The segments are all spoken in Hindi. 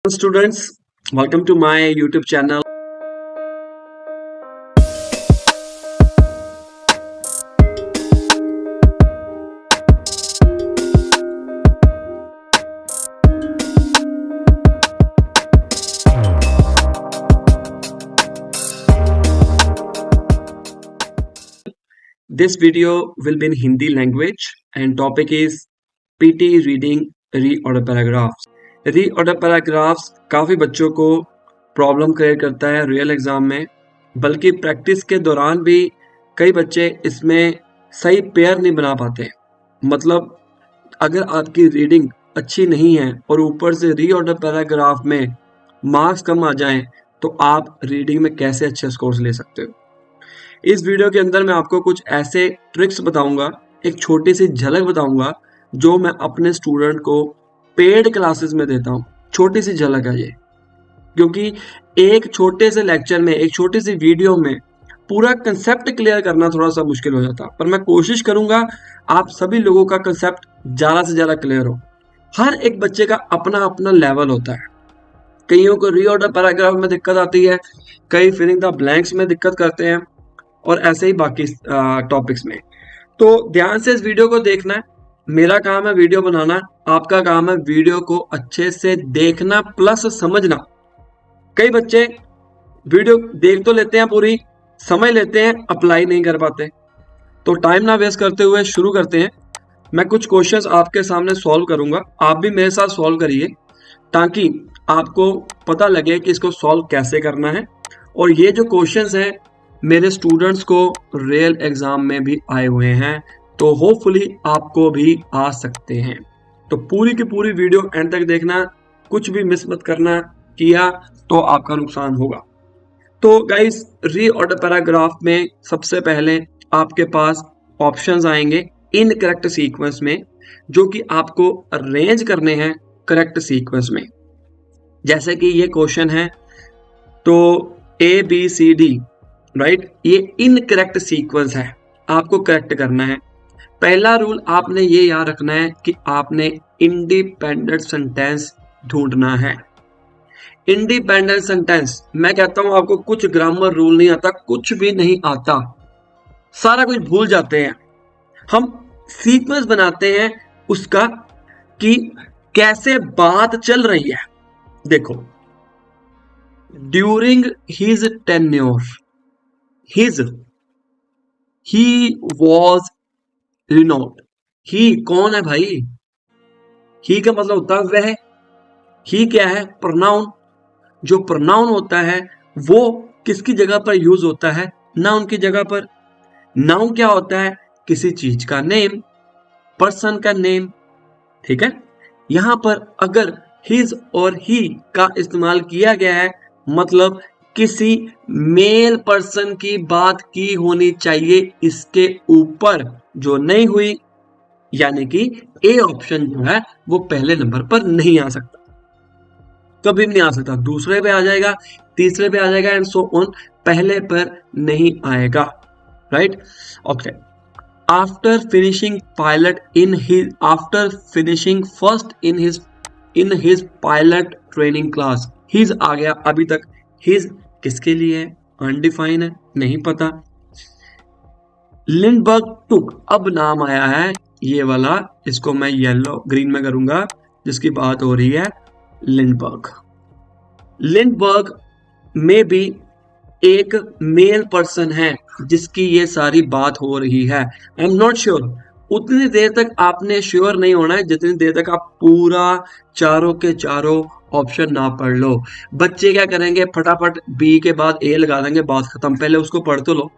Students, welcome to my YouTube channel. This video will be in Hindi language and topic is PT reading reorder paragraphs. Reorder paragraphs काफ़ी बच्चों को प्रॉब्लम क्रिएट करता है रियल एग्ज़ाम में, बल्कि प्रैक्टिस के दौरान भी कई बच्चे इसमें सही पेयर नहीं बना पाते। मतलब अगर आपकी रीडिंग अच्छी नहीं है और ऊपर से रीऑर्डर पैराग्राफ में मार्क्स कम आ जाएं, तो आप रीडिंग में कैसे अच्छे स्कोर्स ले सकते हो। इस वीडियो के अंदर मैं आपको कुछ ऐसे ट्रिक्स बताऊंगा, एक छोटी सी झलक बताऊंगा जो मैं अपने स्टूडेंट को पेड क्लासेस में देता हूँ। छोटी सी झलक है ये, क्योंकि एक छोटे से लेक्चर में, एक छोटी सी वीडियो में पूरा कंसेप्ट क्लियर करना थोड़ा सा मुश्किल हो जाता, पर मैं कोशिश करूंगा आप सभी लोगों का कंसेप्ट ज़्यादा से ज़्यादा क्लियर हो। हर एक बच्चे का अपना अपना लेवल होता है। कईयों को रीऑर्डर पैराग्राफ में दिक्कत आती है, कई फिलिंग द ब्लैंक्स में दिक्कत करते हैं, और ऐसे ही बाकी टॉपिक्स में। तो ध्यान से इस वीडियो को देखना है। मेरा काम है वीडियो बनाना, आपका काम है वीडियो को अच्छे से देखना प्लस समझना। कई बच्चे वीडियो देख तो लेते हैं, पूरी समझ लेते हैं, अप्लाई नहीं कर पाते। तो टाइम ना वेस्ट करते हुए शुरू करते हैं। मैं कुछ क्वेश्चंस आपके सामने सॉल्व करूंगा, आप भी मेरे साथ सॉल्व करिए ताकि आपको पता लगे कि इसको सॉल्व कैसे करना है। और ये जो क्वेश्चंस हैं मेरे स्टूडेंट्स को रियल एग्जाम में भी आए हुए हैं, तो होपफुली आपको भी आ सकते हैं। तो पूरी की पूरी वीडियो एंड तक देखना, कुछ भी मिस मत करना, किया तो आपका नुकसान होगा। तो गाइस, रीऑर्डर पैराग्राफ में सबसे पहले आपके पास ऑप्शंस आएंगे इन करेक्ट सीक्वेंस में, जो कि आपको अरेंज करने हैं करेक्ट सीक्वेंस में। जैसे कि ये क्वेश्चन है, तो ABCD, राइट, ये इनकरेक्ट सीक्वेंस है, आपको करेक्ट करना है। पहला रूल आपने ये याद रखना है कि आपने इंडिपेंडेंट सेंटेंस ढूंढना है। इंडिपेंडेंट सेंटेंस, मैं कहता हूं आपको कुछ ग्रामर रूल नहीं आता, कुछ भी नहीं आता, सारा कुछ भूल जाते हैं। हम सीक्वेंस बनाते हैं उसका कि कैसे बात चल रही है। देखो, during his tenure, he was renowned. He कौन है भाई? ही का मतलब होता है वह। ही क्या है? प्रोनाउन। जो प्रोनाउन होता है वो किसकी जगह पर यूज होता है? नाउन की जगह पर। नाउन क्या होता है? किसी चीज का नेम, पर्सन का नेम, ठीक है। यहां पर अगर हिज और ही का इस्तेमाल किया गया है, मतलब किसी मेल पर्सन की बात की होनी चाहिए इसके ऊपर, जो नहीं हुई, यानी कि ए ऑप्शन जो है वो पहले नंबर पर नहीं आ सकता, कभी नहीं आ सकता। दूसरे पे आ जाएगा, तीसरे पे आ जाएगा, एंड सो ऑन, पहले पर नहीं आएगा, right. Okay, after finishing pilot after finishing first in his pilot training class, his आ गया। अभी तक हिज किसके लिए है? अनडिफाइन है, नहीं पता। लिंडबर्ग टुक, अब नाम आया है ये वाला, इसको मैं येलो ग्रीन में करूंगा, जिसकी बात हो रही है लिंडबर्ग। लिंडबर्ग में भी एक मेल पर्सन है जिसकी ये सारी बात हो रही है। I am not sure. उतनी देर तक आपने श्योर नहीं होना है जितनी देर तक आप पूरा चारों के चारों ऑप्शन ना पढ़ लो। बच्चे क्या करेंगे, फटाफट बी के बाद ए लगा देंगे, बात खत्म। पहले उसको पढ़ तो लो,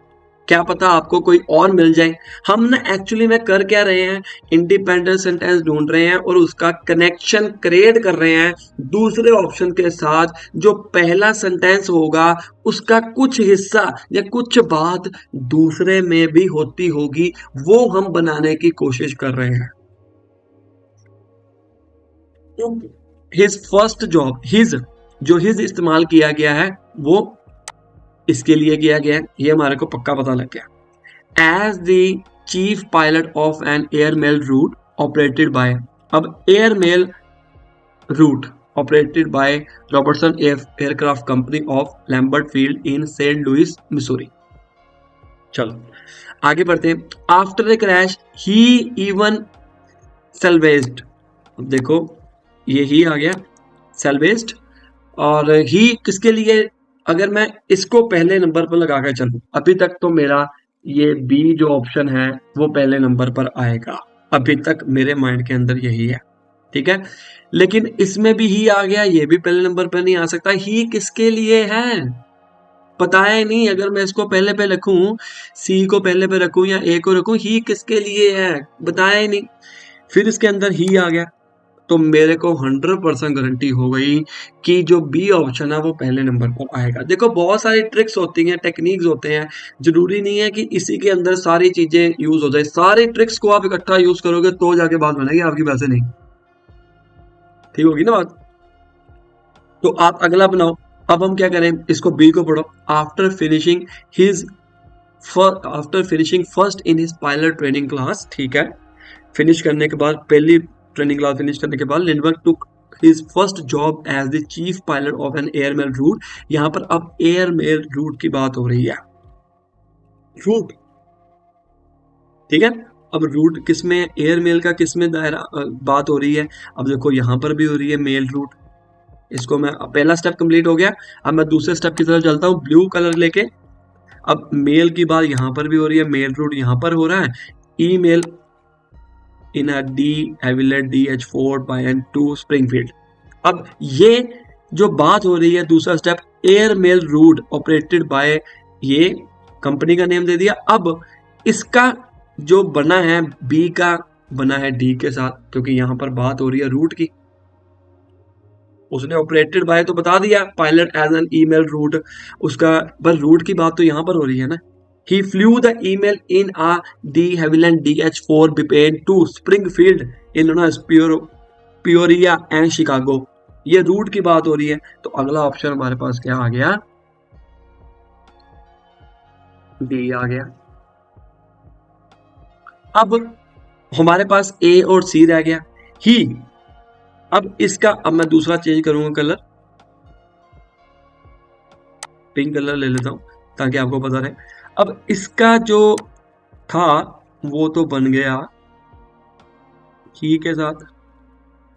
क्या पता आपको कोई और मिल जाए। हम ना एक्चुअली में कर क्या रहे हैं, इंडिपेंडेंट सेंटेंस ढूंढ रहे हैं और उसका कनेक्शन क्रिएट कर रहे हैं दूसरे ऑप्शन के साथ। जो पहला सेंटेंस होगा उसका कुछ हिस्सा या कुछ बात दूसरे में भी होती होगी, वो हम बनाने की कोशिश कर रहे हैं। हिज फर्स्ट जॉब, हिज इस्तेमाल किया गया है वो इसके लिए किया गया है, ये हमारे को पक्का पता लग गया। As the chief pilot of an airmail route operated by, अब airmail route operated by Robertson aircraft company of Lambert field in Saint Louis Missouri. चलो आगे बढ़ते हैं। After the crash he even salvaged, देखो ये ही आ गया सेल्वेज्ड, और ही किसके लिए, अगर मैं इसको पहले नंबर पर लगा कर चलूं, अभी तक तो मेरा ये बी जो ऑप्शन है वो पहले नंबर पर आएगा, अभी तक मेरे माइंड के अंदर यही है, ठीक है। लेकिन इसमें भी ही आ गया, ये भी पहले नंबर पर नहीं आ सकता। ही किसके लिए है पता है नहीं, अगर मैं इसको पहले पे रखूं, सी को पहले पे रखूं या ए को रखूं, ही किसके लिए है बताया ही नहीं। फिर इसके अंदर ही आ गया, तो मेरे को 100% गारंटी हो गई कि जो बी ऑप्शन है वो पहले नंबर पर आएगा। देखो बहुत सारी ट्रिक्स होती हैं, टेक्निक्स होते हैं, जरूरी नहीं है कि इसी के अंदर सारी चीजें यूज हो जाए। सारी ट्रिक्स को आप इकट्ठा यूज करोगे तो जाके बात बनेगी आपकी, वैसे नहीं। ठीक होगी ना बात। तो आप अगला बनाओ। अब हम क्या करें, इसको बी को पढ़ो। After finishing first in his pilot training class, ठीक है, फिनिश करने के बाद, पहली ट्रेनिंग क्लास फिनिश करने के बाद, Lindbergh took his first job as the chief pilot of an airmail route. यहां पर अब एयरमेल रूट की बात हो रही है, रूट, ठीक है। अब रूट किसमें, एयरमेल का किसमें दायरा बात हो रही है। अब देखो यहां पर भी हो रही है मेल रूट। इसको मैं, पहला स्टेप कंप्लीट हो गया, अब मैं दूसरे स्टेप की तरफ चलता हूँ ब्लू कलर लेके। अब मेल की बात यहां पर भी हो रही है, मेल रूट यहां पर हो रहा है, email in a de Havilland DH4 by N2 Springfield. अब ये जो बात हो रही है दूसरा step, airmail route operated by, ये कंपनी का नेम दे दिया। अब इसका जो बना है बी का बना है डी के साथ, क्योंकि यहां पर बात हो रही है रूट की। उसने ऑपरेटेड बाय तो बता दिया, pilot as an email route, उसका पर रूट की बात तो यहां पर हो रही है ना। He flew the email in a de Havilland DH4 Biplane to Springfield, Illinois, Peoria and Chicago। ये रूट की बात हो रही है, तो अगला ऑप्शन हमारे पास क्या आ गया, डी आ गया। अब हमारे पास ए और सी रह गया, ही। अब इसका, अब मैं दूसरा चेंज करूंगा कलर, पिंक कलर ले लेता हूं ताकि आपको पता रहे। अब इसका जो था वो तो बन गया ही के साथ।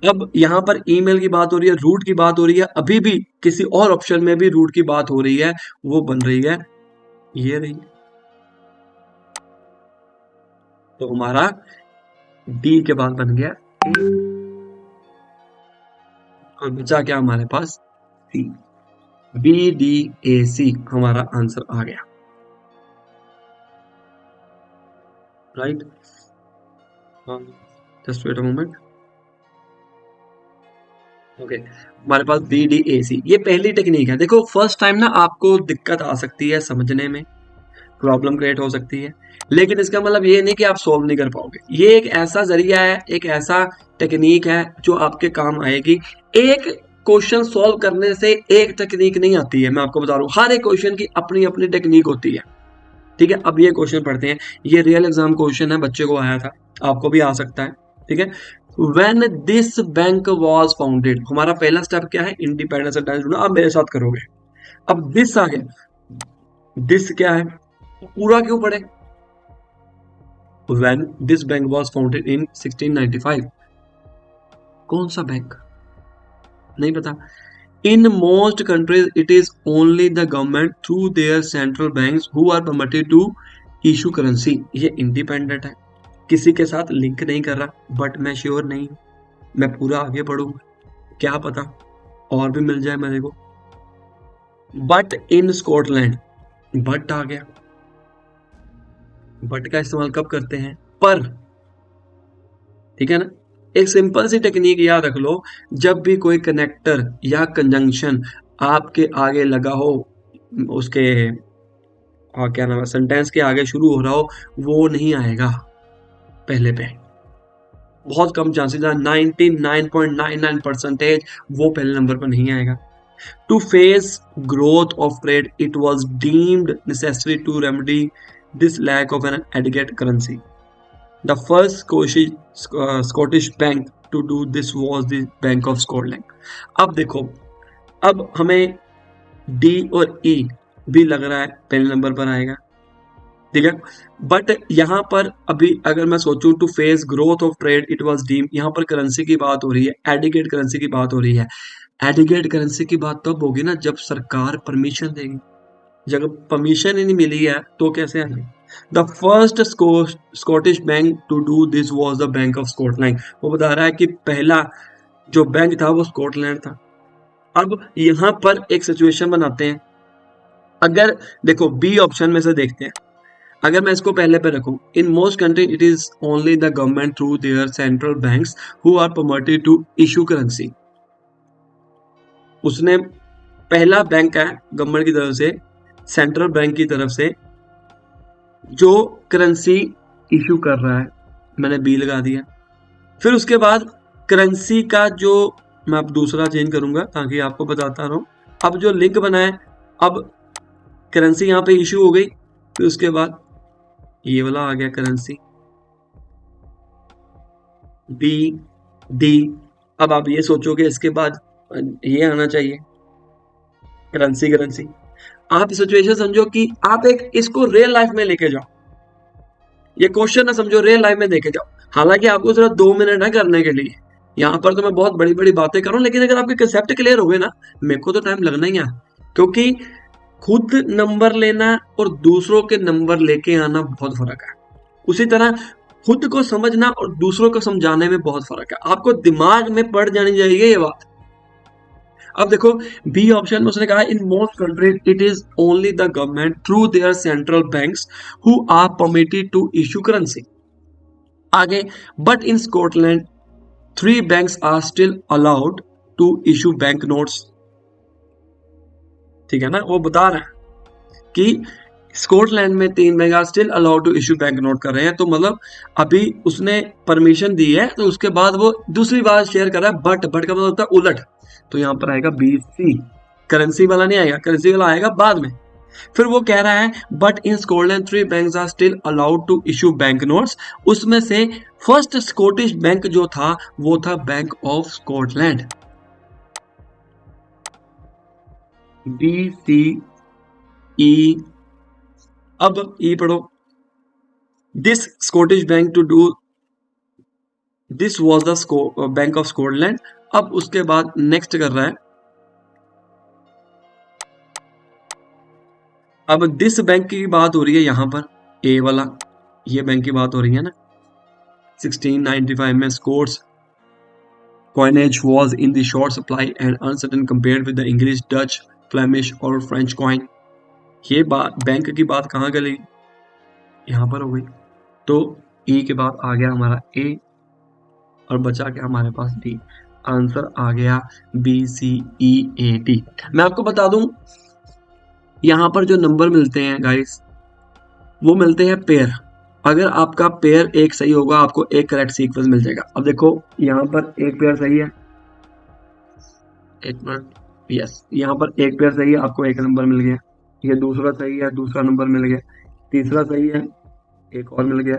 अब यहां पर ईमेल की बात हो रही है, रूट की बात हो रही है, अभी भी किसी और ऑप्शन में भी रूट की बात हो रही है, वो बन रही है ये रही। तो हमारा डी के बाद बन गया और बचा क्या हमारे पास, सी। BDAC हमारा आंसर आ गया, right. Just wait a moment. Okay, हमारे पास BDAC, ये पहली टेक्निक है। देखो फर्स्ट टाइम ना आपको दिक्कत आ सकती है समझने में, प्रॉब्लम क्रिएट हो सकती है, लेकिन इसका मतलब ये नहीं कि आप सॉल्व नहीं कर पाओगे। ये एक ऐसा जरिया है, एक ऐसा टेक्निक है जो आपके काम आएगी। एक क्वेश्चन सॉल्व करने से एक टेक्निक नहीं आती है, मैं आपको बता रहा हूँ, हर एक क्वेश्चन की अपनी अपनी टेक्निक होती है, ठीक है। अब ये क्वेश्चन पढ़ते हैं, ये रियल एग्जाम क्वेश्चन है, बच्चे को आया था, आपको भी आ सकता है, ठीक है। When this bank was founded, हमारा पहला स्टेप क्या है, इंडिपेंडेंस सेंटेंस ढूंढना। अब मेरे साथ करोगे। अब दिस आ गया, दिस क्या है, पूरा क्यों पढ़े, When this bank was founded in 1695, कौन सा बैंक, नहीं पता। In most countries it is only the government through their central banks who are permitted to issue currency। ये इंडिपेंडेंट है, किसी के साथ लिंक नहीं कर रहा, बट मैं श्योर नहीं, मैं पूरा आगे पढ़ूंगा, क्या पता और भी मिल जाए मेरे को। बट इन स्कॉटलैंड, बट आ गया, बट का इस्तेमाल कब करते हैं, पर, ठीक है ना। एक सिंपल सी टेक्निक याद रख लो, जब भी कोई कनेक्टर या कंजंक्शन आपके आगे लगा हो, उसके क्या नाम है, सेंटेंस के आगे शुरू हो रहा हो, वो नहीं आएगा पहले पे, बहुत कम चांसेस है, 99.99% वो पहले नंबर पर नहीं आएगा। To face growth of trade it was deemed necessary to remedy this lack of an adequate currency. The first Scottish bank to do this was the Bank of Scotland. अब देखो, अब हमें डी और ई भी लग रहा है पहले नंबर पर आएगा, ठीक है। बट यहाँ पर अभी अगर मैं सोचूं to face growth of trade it was deem, यहाँ पर करेंसी की बात हो रही है, एडिकेट करेंसी की बात हो रही है। एडिकेट करेंसी की बात तब होगी ना जब सरकार परमिशन देगी, जब परमिशन ही नहीं मिली है तो कैसे आएगी। The first Scottish bank to do this was the Bank of Scotland. वो बता रहा है कि पहला जो बैंक था वो स्कॉटलैंड था। अब यहाँ पर एक सिचुएशन बनाते हैं, अगर देखो बी ऑप्शन में से देखते हैं, अगर मैं इसको पहले पे रखूं, in most country it is only the government through their central banks who are permitted to issue currency. उसने पहला बैंक है गवर्नमेंट की तरफ से, सेंट्रल बैंक की तरफ से जो करेंसी इशू कर रहा है, मैंने बी लगा दिया। फिर उसके बाद करेंसी का जो मैं अब दूसरा चेंज करूंगा ताकि आपको बताता रहूं। अब जो लिंक बना है, अब करेंसी यहाँ पे इशू हो गई, फिर उसके बाद ये वाला आ गया करेंसी बी डी। अब आप ये सोचो कि इसके बाद ये आना चाहिए करेंसी करेंसी। आप सिचुएशन समझो कि आप एक इसको रियल लाइफ में लेके जाओ, ये क्वेश्चन ना समझो रियल लाइफ में लेके जाओ। हालांकि आपको सिर्फ 2 मिनट है करने के लिए, यहाँ पर तो मैं बहुत बड़ी बड़ी बातें करूँ, लेकिन अगर आपके कंसेप्ट क्लियर हो गए ना, मेरे को तो टाइम लगना ही है, क्योंकि खुद नंबर लेना और दूसरों के नंबर लेके आना बहुत फर्क है। उसी तरह खुद को समझना और दूसरों को समझाने में बहुत फर्क है। आपको दिमाग में पड़ जानी चाहिए ये बात। अब देखो बी ऑप्शन में उसने कहा in most countries it is only the government through their central banks who are permitted to issue currency. आगे but in Scotland 3 banks are still allowed to issue bank notes. ठीक है ना, वो बता रहा है कि स्कॉटलैंड में 3 bank are still allowed to issue bank note कर रहे हैं। तो मतलब अभी उसने परमिशन दी है, तो उसके बाद वो दूसरी बात शेयर कर रहा है, बट का मतलब होता है उलट। तो यहाँ पर आएगा बी सी, करेंसी वाला नहीं आएगा, करेंसी वाला आएगा बाद में। फिर वो कह रहा है but in Scotland 3 banks are still allowed to issue bank notes. उसमें से फर्स्ट स्कॉटिश बैंक जो था वो था Bank of Scotland. B C E. अब ई पढ़ो, this Scottish bank to do this was the Bank of Scotland. अब उसके बाद नेक्स्ट कर रहा है, अब दिस बैंक की बात हो रही है यहाँ पर, ए वाला ये बैंक की बात हो रही है ना। 1695 में Scots coinage was in the short supply and uncertain compared with the English, Dutch, Flemish और French coin। ये बात बैंक की बात कहाँ गई, यहाँ पर हो गई। तो ई के बाद आ गया हमारा ए और बचा गया हमारे पास डी। आंसर आ गया B C E A D. मैं आपको बता दूं यहाँ पर जो नंबर मिलते हैं गाइस वो मिलते हैं पेयर। अगर आपका पेयर एक सही होगा आपको एक करेक्ट सीक्वेंस मिल जाएगा। अब देखो यहाँ पर एक पेयर सही है, एक मिनट, यस यहाँ पर एक पेयर सही है, आपको एक नंबर मिल गया। ये दूसरा सही है, दूसरा नंबर मिल गया। तीसरा सही है, एक और मिल गया,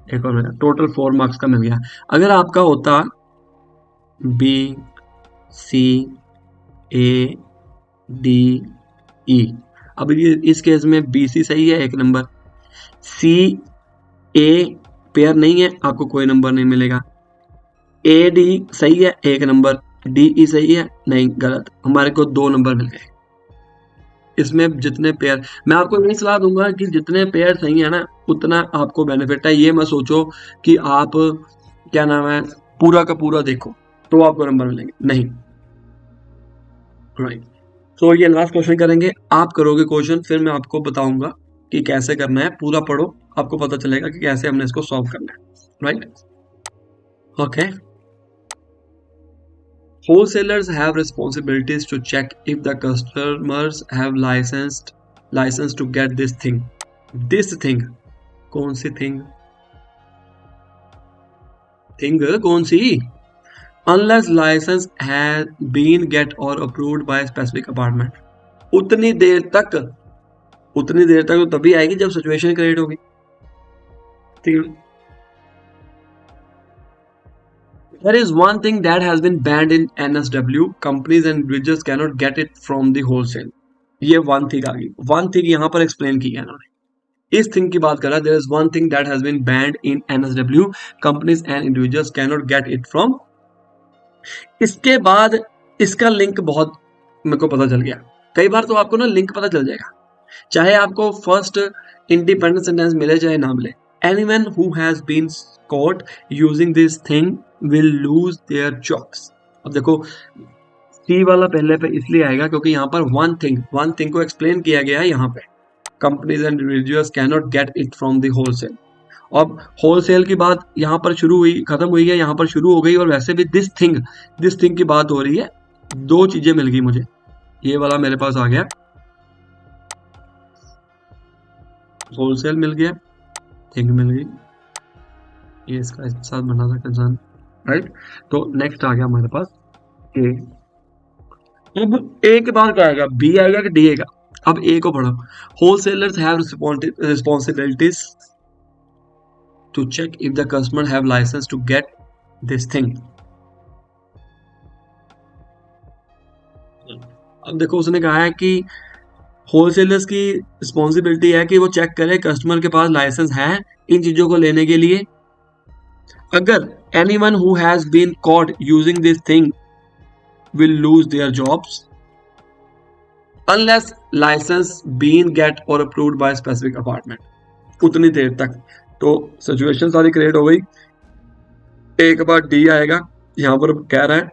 एक और मिल गया। टोटल 4 मार्क्स का मिल गया। अगर आपका होता B C A D E, अब ये इस केस में बी सी सही है, एक नंबर। सी ए पेयर नहीं है, आपको कोई नंबर नहीं मिलेगा। ए डी सही है, एक नंबर। डी ई सही है, नहीं गलत, हमारे को 2 नंबर मिल गए। इसमें जितने पेयर, मैं आपको यही सलाह दूंगा कि जितने पेयर सही है ना उतना आपको बेनिफिट है। ये मत सोचो कि आप क्या नाम है पूरा का पूरा देखो तो आपको नंबर मिलेंगे, नहीं। राइट, तो ये लास्ट क्वेश्चन करेंगे, आप करोगे क्वेश्चन, फिर मैं आपको बताऊंगा कि कैसे करना है। पूरा पढ़ो, आपको पता चलेगा कि कैसे हमने इसको सॉल्व करना है। Right, okay. Wholesalers have responsibilities to check if the customers have license to get this thing. This thing कौन सी thing? Thing कौन सी? Unless license has been get or approved by a specific apartment. उतनी देर तक तो तभी आएगी जब सिचुएशन क्रिएट होगी। ठीक है, There is one thing that has been banned in NSW. Companies and individuals cannot get it from the wholesale. ये वन थिंग आ गई, वन थिंग यहाँ पर एक्सप्लेन की है इन्होंने, इस थिंग की बात कर रहा है. There is one thing that has been banned in NSW. Companies and individuals can not get it from. इसके बाद इसका लिंक बहुत मेरे को पता चल गया. कई बार तो आपको ना लिंक पता चल जाएगा, चाहे आपको फर्स्ट इंडिपेंडेंट सेंटेंस मिले चाहे ना मिले. Anyone who has been caught using this thing will lose their jobs. अब देखो सी वाला पहले पे इसलिए आएगा क्योंकि यहाँ पर वन थिंग को एक्सप्लेन किया गया है. यहाँ पे companies and individuals can not get it from the wholesale. अब होलसेल की बात यहाँ पर शुरू हुई, खत्म हुई है, यहाँ पर शुरू हो गई. और वैसे भी दिस थिंग की बात हो रही है. दो चीजें मिल गई मुझे, ये वाला मेरे पास आ गया, होलसेल मिल गया, थिंग मिल गई, ये इसका साथ बना था कंसर्न, राइट. तो नेक्स्ट आ गया हमारे पास ए. अब ए के बाद क्या आएगा, बी आएगा कि डी आएगा. अब ए को पढ़ो. Wholesalers have responsibilities to check if the customer have licence to get this thing. अब देखो उसने कहा है कि होलसेलर्स की रिस्पॉन्सिबिलिटी है कि वो चेक करे कस्टमर के पास लाइसेंस है इन चीजों को लेने के लिए. अगर anyone who has been caught using this thing will lose their jobs unless licence been get और अप्रूव्ड बाय स्पेसिफिक अपार्टमेंट. उतनी देर तक तो सिचुएशन सारी क्रिएट हो गई. एक बार डी आएगा, यहां पर कह रहा है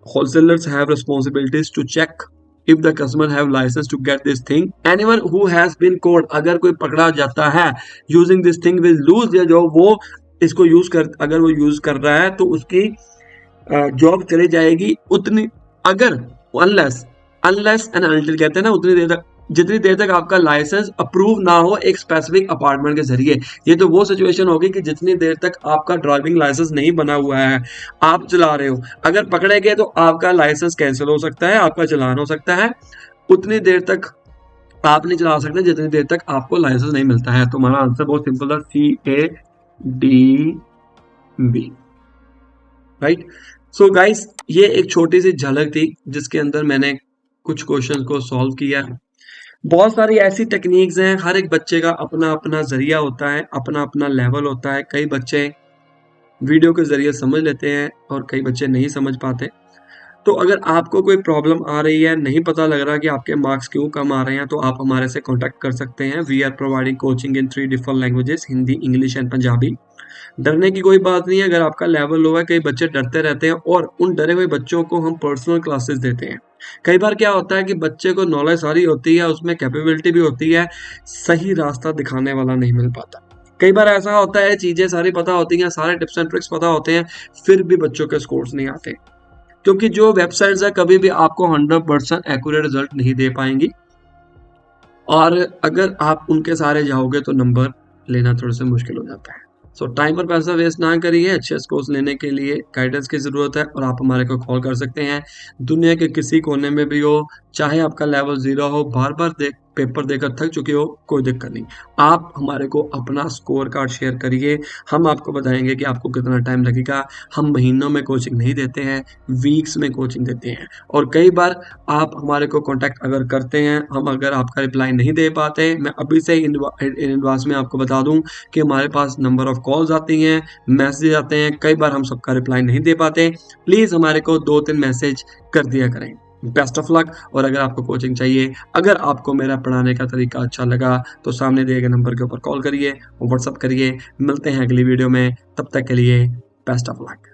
wholesalers have responsibilities to check if the customer have license to get this thing. Anyone who has been caught, अगर कोई पकड़ा जाता है using this thing will lose their job. वो इसको अगर वो यूज कर रहा है तो उसकी जॉब चली जाएगी. उतनी अगर unless and until कहते हैं ना, उतनी देर तक, जितनी देर तक आपका लाइसेंस अप्रूव ना हो एक स्पेसिफिक अपार्टमेंट के जरिए. ये तो वो सिचुएशन होगी कि जितनी देर तक आपका ड्राइविंग लाइसेंस नहीं बना हुआ है, आप चला रहे हो, अगर पकड़े गए तो आपका लाइसेंस कैंसिल हो सकता है, आपका चालान हो सकता है. उतनी देर तक आप नहीं चला सकते जितनी देर तक आपको लाइसेंस नहीं मिलता है. तो हमारा आंसर बहुत सिंपल था, CADB, राइट. सो गाइस, ये एक छोटी सी झलक थी जिसके अंदर मैंने कुछ क्वेश्चन को सॉल्व किया. बहुत सारी ऐसी टेक्निक्स हैं, हर एक बच्चे का अपना अपना जरिया होता है, अपना अपना लेवल होता है. कई बच्चे वीडियो के जरिए समझ लेते हैं और कई बच्चे नहीं समझ पाते. तो अगर आपको कोई प्रॉब्लम आ रही है, नहीं पता लग रहा कि आपके मार्क्स क्यों कम आ रहे हैं, तो आप हमारे से कांटेक्ट कर सकते हैं. We are providing coaching in 3 different languages, Hindi, English and Punjabi. डरने की कोई बात नहीं है. अगर आपका लेवल लो है, कई बच्चे डरते रहते हैं और उन डरे हुए बच्चों को हम पर्सनल क्लासेस देते हैं. कई बार क्या होता है कि बच्चे को नॉलेज सारी होती है, उसमें कैपेबिलिटी भी होती है, सही रास्ता दिखाने वाला नहीं मिल पाता. कई बार ऐसा होता है चीजें सारी पता होती हैं, सारे टिप्स एंड ट्रिक्स पता होते हैं, फिर भी बच्चों के स्कोर्स नहीं आते, क्योंकि जो वेबसाइट्स है कभी भी आपको 100% एक्यूरेट रिजल्ट नहीं दे पाएंगी. और अगर आप उनके सारे जाओगे तो नंबर लेना थोड़ा सा मुश्किल हो जाता है. सो टाइम पर पैसा वेस्ट ना करिए. अच्छे कोर्स लेने के लिए गाइडेंस की ज़रूरत है और आप हमारे को कॉल कर सकते हैं. दुनिया के किसी कोने में भी हो, चाहे आपका लेवल 0 हो, बार बार पेपर देकर थक चुके हो, कोई दिक्कत नहीं. आप हमारे को अपना स्कोर कार्ड शेयर करिए, हम आपको बताएंगे कि आपको कितना टाइम लगेगा. हम महीनों में कोचिंग नहीं देते हैं, वीक्स में कोचिंग देते हैं. और कई बार आप हमारे को कांटेक्ट अगर करते हैं, हम अगर आपका रिप्लाई नहीं दे पाते, मैं अभी से इन एडवांस में आपको बता दूं कि हमारे पास नंबर ऑफ कॉल्स आती हैं, मैसेज आते हैं, कई बार हम सबका रिप्लाई नहीं दे पाते. प्लीज़ हमारे को 2-3 मैसेज कर दिया करें. Best of luck. और अगर आपको कोचिंग चाहिए, अगर आपको मेरा पढ़ाने का तरीका अच्छा लगा, तो सामने दिए गए नंबर के ऊपर कॉल करिए, व्हाट्सअप करिए. मिलते हैं अगली वीडियो में, तब तक के लिए बेस्ट ऑफ लक.